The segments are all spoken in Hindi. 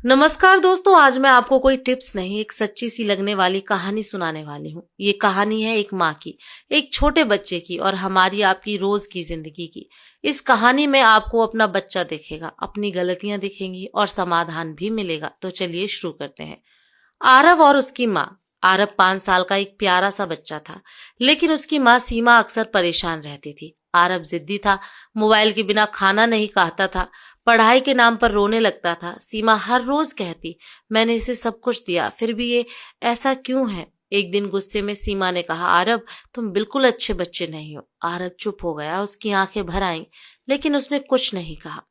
नमस्कार दोस्तों, आज मैं आपको कोई टिप्स नहीं, एक सच्ची सी लगने वाली कहानी सुनाने वाली हूँ। ये कहानी है एक माँ की, एक छोटे बच्चे की और हमारी आपकी रोज की जिंदगी की। इस कहानी में आपको अपना बच्चा दिखेगा, अपनी गलतियां दिखेंगी और समाधान भी मिलेगा। तो चलिए शुरू करते हैं। आरव और उसकी माँ। आरव 5 साल का एक प्यारा सा बच्चा था, लेकिन उसकी माँ सीमा अक्सर परेशान रहती थी। आरव जिद्दी था, मोबाइल के बिना खाना नहीं खाता था, पढ़ाई के नाम पर रोने लगता था। सीमा हर रोज कहती, मैंने इसे सब कुछ दिया, फिर भी ये ऐसा क्यों है। एक दिन गुस्से में सीमा ने कहा, आरव तुम बिल्कुल अच्छे बच्चे नहीं हो। आरव चुप हो गया, उसकी आंखें भर आईं, लेकिन उसने कुछ नहीं कहा।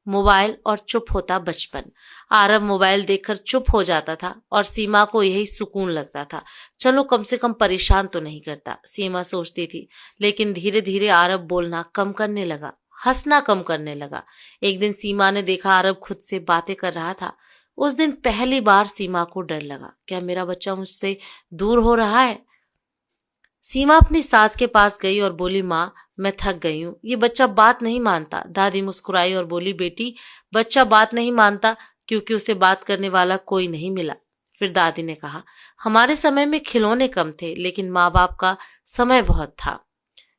मोबाइल और चुप होता बचपन। आरव मोबाइल देखकर चुप हो जाता था और सीमा को यही सुकून लगता था। चलो कम से कम परेशान तो नहीं करता, सीमा सोचती थी। लेकिन धीरे धीरे आरव बोलना कम करने लगा, हंसना कम करने लगा। एक दिन सीमा ने देखा आरव खुद से बातें कर रहा था। उस दिन पहली बार सीमा को डर लगा, क्या मेरा बच्चा मुझसे दूर हो रहा है। सीमा अपनी सास के पास गई और बोली, माँ मैं थक गई हूँ, ये बच्चा बात नहीं मानता। दादी मुस्कुराई और बोली, बेटी बच्चा बात नहीं मानता क्योंकि उसे बात करने वाला कोई नहीं मिला। फिर दादी ने कहा, हमारे समय में खिलौने कम थे, लेकिन माँ बाप का समय बहुत था।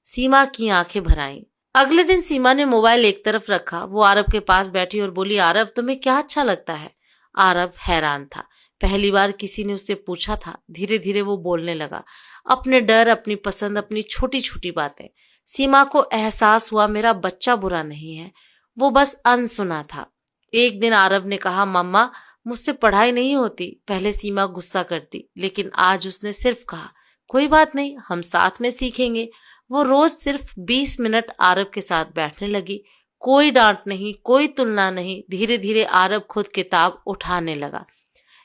सीमा की आंखें भर आईं। अगले दिन सीमा ने मोबाइल एक तरफ रखा, वो आरव के पास बैठी और बोली, आरव तुम्हें क्या अच्छा लगता है। आरव हैरान था, पहली बार किसी ने उससे पूछा था। धीरे धीरे वो बोलने लगा, अपने डर, अपनी पसंद, अपनी छोटी छोटी बातें। सीमा को एहसास हुआ मेरा बच्चा बुरा नहीं है, वो बस अनसुना था। एक दिन आरव ने कहा, मम्मा मुझसे पढ़ाई नहीं होती। पहले सीमा गुस्सा करती, लेकिन आज उसने सिर्फ कहा, कोई बात नहीं, हम साथ में सीखेंगे। वो रोज सिर्फ 20 मिनट आरव के साथ बैठने लगी। कोई डांट नहीं, कोई तुलना नहीं। धीरे धीरे आरव खुद किताब उठाने लगा।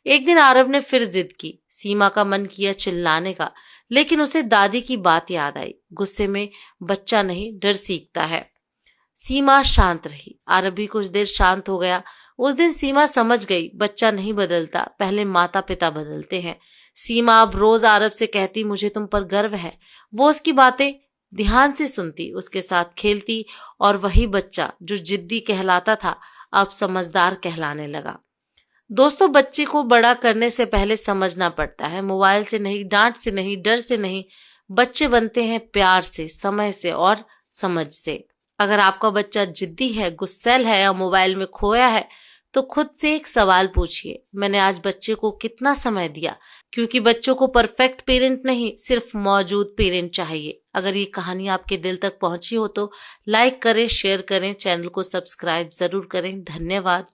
एक दिन आरव ने फिर जिद की। सीमा का मन किया चिल्लाने का, लेकिन उसे दादी की बात याद आई, गुस्से में बच्चा नहीं डर सीखता है। सीमा शांत रही, आरव भी कुछ देर शांत हो गया। उस दिन सीमा समझ गई, बच्चा नहीं बदलता, पहले माता पिता बदलते हैं। सीमा अब रोज आरव से कहती, मुझे तुम पर गर्व है। वो उसकी बातें ध्यान से सुनती, उसके साथ खेलती, और वही बच्चा जो जिद्दी कहलाता था अब समझदार कहलाने लगा। दोस्तों, बच्चे को बड़ा करने से पहले समझना पड़ता है, मोबाइल से नहीं, डांट से नहीं, डर से नहीं। बच्चे बनते हैं प्यार से, समय से और समझ से। अगर आपका बच्चा जिद्दी है, गुस्सैल है या मोबाइल में खोया है, तो खुद से एक सवाल पूछिए, मैंने आज बच्चे को कितना समय दिया। क्योंकि बच्चों को परफेक्ट पेरेंट नहीं, सिर्फ मौजूद पेरेंट चाहिए। अगर ये कहानी आपके दिल तक पहुंची हो तो लाइक करें, शेयर करें, चैनल को सब्सक्राइब जरूर करें। धन्यवाद।